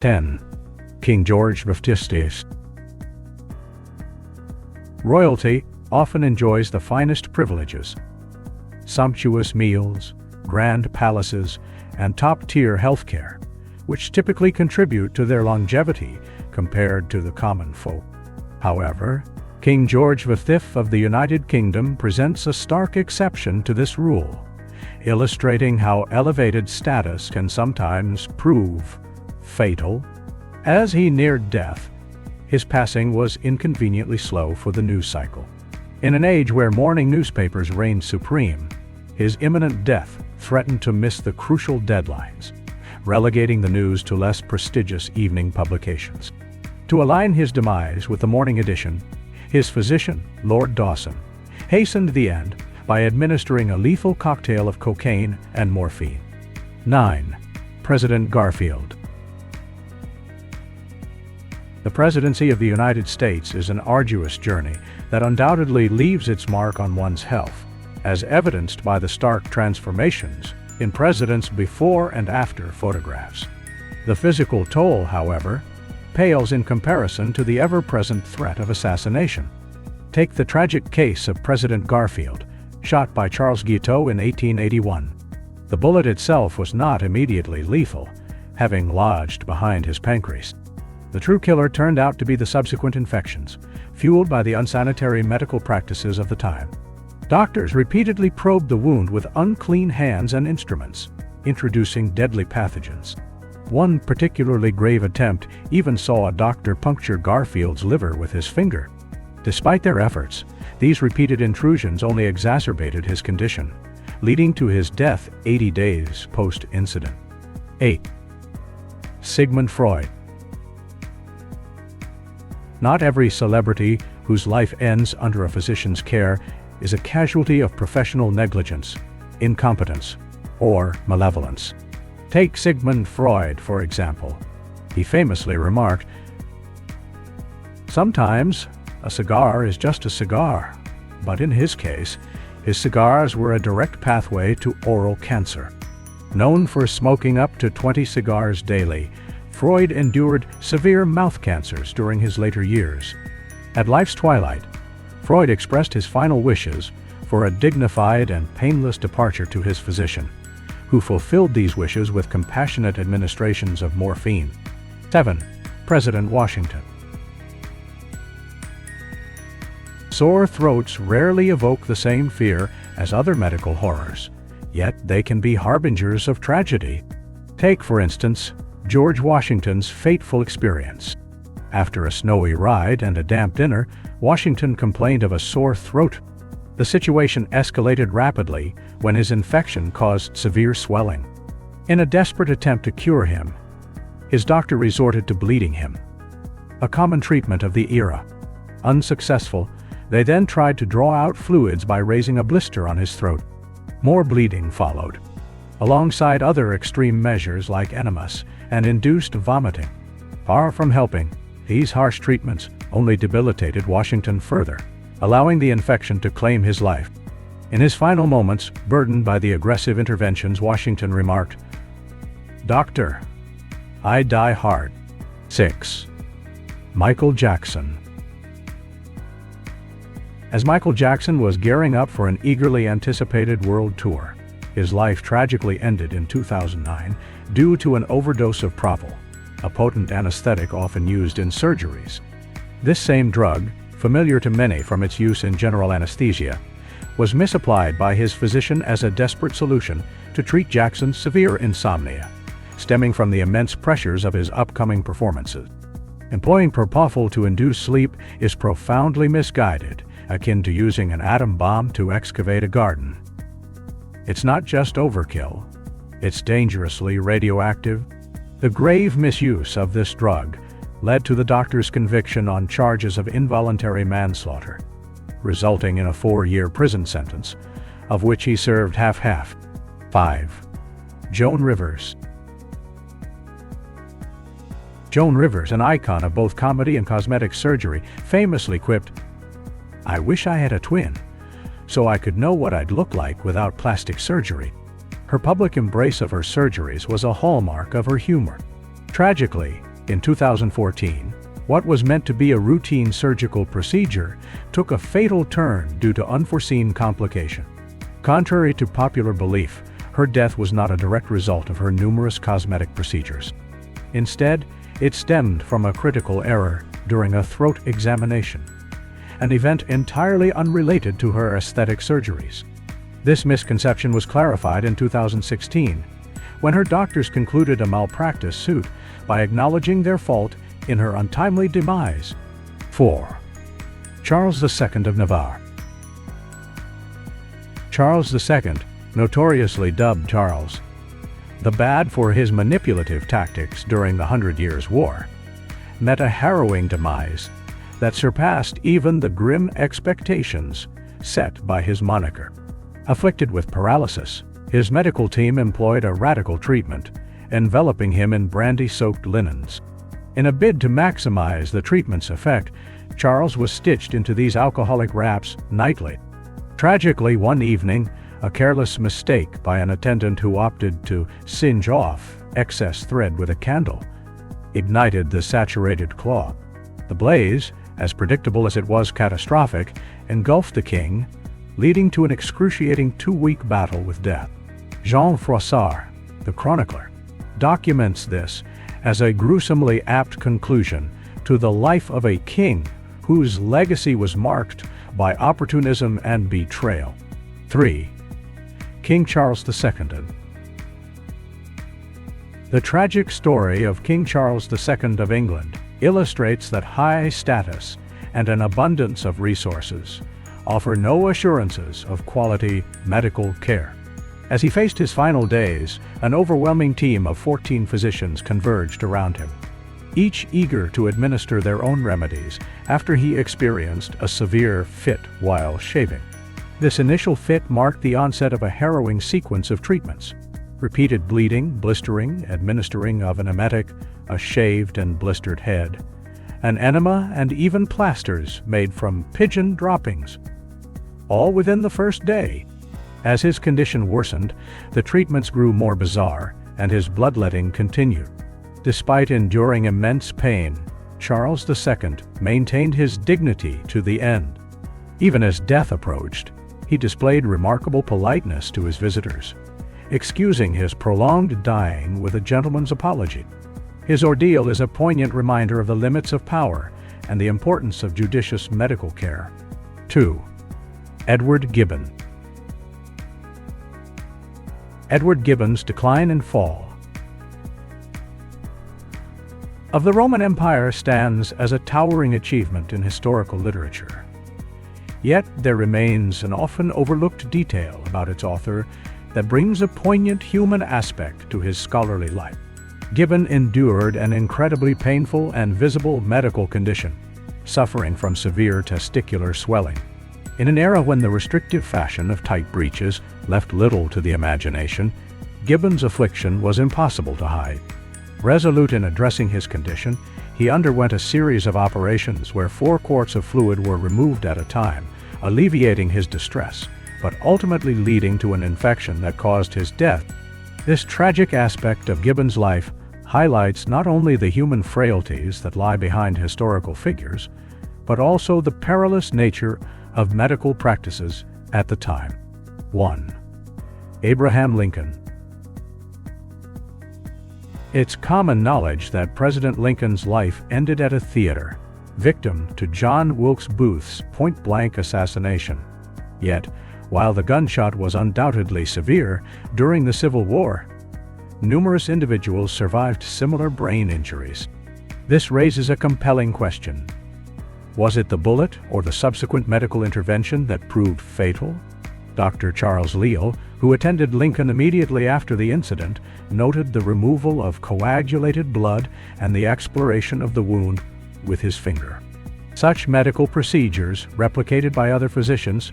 10. King George VI. Royalty often enjoys the finest privileges. Sumptuous meals, grand palaces, and top-tier healthcare, which typically contribute to their longevity compared to the common folk. However, King George V of the United Kingdom presents a stark exception to this rule, illustrating how elevated status can sometimes prove fatal. As he neared death, his passing was inconveniently slow for the news cycle. In an age where morning newspapers reigned supreme, his imminent death threatened to miss the crucial deadlines, relegating the news to less prestigious evening publications. To align his demise with the morning edition, his physician, Lord Dawson, hastened the end by administering a lethal cocktail of cocaine and morphine. 9. President Garfield. The presidency of the United States is an arduous journey that undoubtedly leaves its mark on one's health, as evidenced by the stark transformations in presidents before and after photographs. The physical toll, however, pales in comparison to the ever-present threat of assassination. Take the tragic case of President Garfield, shot by Charles Guiteau in 1881. The bullet itself was not immediately lethal, having lodged behind his pancreas. The true killer turned out to be the subsequent infections, fueled by the unsanitary medical practices of the time. Doctors repeatedly probed the wound with unclean hands and instruments, introducing deadly pathogens. One particularly grave attempt even saw a doctor puncture Garfield's liver with his finger. Despite their efforts, these repeated intrusions only exacerbated his condition, leading to his death 80 days post-incident. 8. Sigmund Freud. Not every celebrity whose life ends under a physician's care is a casualty of professional negligence, incompetence, or malevolence. Take Sigmund Freud, for example. He famously remarked, "Sometimes a cigar is just a cigar," but in his case, his cigars were a direct pathway to oral cancer. Known for smoking up to 20 cigars daily, Freud endured severe mouth cancers during his later years. At life's twilight, Freud expressed his final wishes for a dignified and painless departure to his physician, who fulfilled these wishes with compassionate administrations of morphine. 7. President Washington. Sore throats rarely evoke the same fear as other medical horrors, yet they can be harbingers of tragedy. Take, for instance, George Washington's fateful experience. After a snowy ride and a damp dinner, Washington complained of a sore throat. The situation escalated rapidly when his infection caused severe swelling. In a desperate attempt to cure him, his doctor resorted to bleeding him, a common treatment of the era. Unsuccessful, they then tried to draw out fluids by raising a blister on his throat. More bleeding followed, alongside other extreme measures like enemas and induced vomiting. Far from helping, these harsh treatments only debilitated Washington further, allowing the infection to claim his life. In his final moments, burdened by the aggressive interventions, Washington remarked, "Doctor, I die hard." 6. Michael Jackson. As Michael Jackson was gearing up for an eagerly anticipated world tour, his life tragically ended in 2009 due to an overdose of Provel, a potent anesthetic often used in surgeries. This same drug, familiar to many from its use in general anesthesia, was misapplied by his physician as a desperate solution to treat Jackson's severe insomnia, stemming from the immense pressures of his upcoming performances. Employing propofol to induce sleep is profoundly misguided, akin to using an atom bomb to excavate a garden. It's not just overkill, it's dangerously radioactive. The grave misuse of this drug led to the doctor's conviction on charges of involuntary manslaughter, resulting in a 4-year prison sentence, of which he served half-half. 5. Joan Rivers. Joan Rivers, an icon of both comedy and cosmetic surgery, famously quipped, "I wish I had a twin, so I could know what I'd look like without plastic surgery." Her public embrace of her surgeries was a hallmark of her humor. Tragically, In 2014, what was meant to be a routine surgical procedure took a fatal turn due to unforeseen complication. Contrary to popular belief, her death was not a direct result of her numerous cosmetic procedures. Instead, it stemmed from a critical error during a throat examination, an event entirely unrelated to her aesthetic surgeries. This misconception was clarified in 2016, when her doctors concluded a malpractice suit by acknowledging their fault in her untimely demise. 4. Charles II of Navarre. Charles II, notoriously dubbed Charles the Bad for his manipulative tactics during the 100 Years' War, met a harrowing demise that surpassed even the grim expectations set by his moniker. Afflicted with paralysis, his medical team employed a radical treatment, enveloping him in brandy-soaked linens. In a bid to maximize the treatment's effect, Charles was stitched into these alcoholic wraps nightly. Tragically, one evening, a careless mistake by an attendant who opted to singe off excess thread with a candle ignited the saturated cloth. The blaze, as predictable as it was catastrophic, engulfed the king, leading to an excruciating 2-week battle with death. Jean Froissart, the chronicler, documents this as a gruesomely apt conclusion to the life of a king whose legacy was marked by opportunism and betrayal. 3. King Charles II. The tragic story of King Charles II of England illustrates that high status and an abundance of resources offer no assurances of quality medical care. As he faced his final days, an overwhelming team of 14 physicians converged around him, each eager to administer their own remedies after he experienced a severe fit while shaving. This initial fit marked the onset of a harrowing sequence of treatments: repeated bleeding, blistering, administering of an emetic, a shaved and blistered head, an enema, and even plasters made from pigeon droppings. All within the first day. As his condition worsened, the treatments grew more bizarre, and his bloodletting continued. Despite enduring immense pain, Charles II maintained his dignity to the end. Even as death approached, he displayed remarkable politeness to his visitors, excusing his prolonged dying with a gentleman's apology. His ordeal is a poignant reminder of the limits of power and the importance of judicious medical care. 2. Edward Gibbon. Edward Gibbon's Decline and Fall. Of the Roman Empire stands as a towering achievement in historical literature. Yet there remains an often overlooked detail about its author that brings a poignant human aspect to his scholarly life. Gibbon endured an incredibly painful and visible medical condition, suffering from severe testicular swelling. In an era when the restrictive fashion of tight breeches left little to the imagination, Gibbon's affliction was impossible to hide. Resolute in addressing his condition, he underwent a series of operations where 4 quarts of fluid were removed at a time, alleviating his distress, but ultimately leading to an infection that caused his death. This tragic aspect of Gibbon's life highlights not only the human frailties that lie behind historical figures, but also the perilous nature of medical practices at the time. 1. Abraham Lincoln. It's common knowledge that President Lincoln's life ended at a theater, victim to John Wilkes Booth's point-blank assassination. Yet, while the gunshot was undoubtedly severe during the Civil War, numerous individuals survived similar brain injuries. This raises a compelling question. Was it the bullet or the subsequent medical intervention that proved fatal? Dr. Charles Leal, who attended Lincoln immediately after the incident, noted the removal of coagulated blood and the exploration of the wound with his finger. Such medical procedures, replicated by other physicians,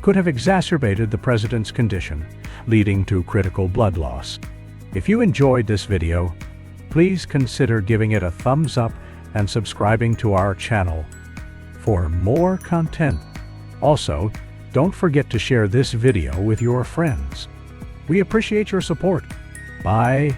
could have exacerbated the president's condition, leading to critical blood loss. If you enjoyed this video, please consider giving it a thumbs up and subscribing to our channel for more content. Also, don't forget to share this video with your friends. We appreciate your support. Bye.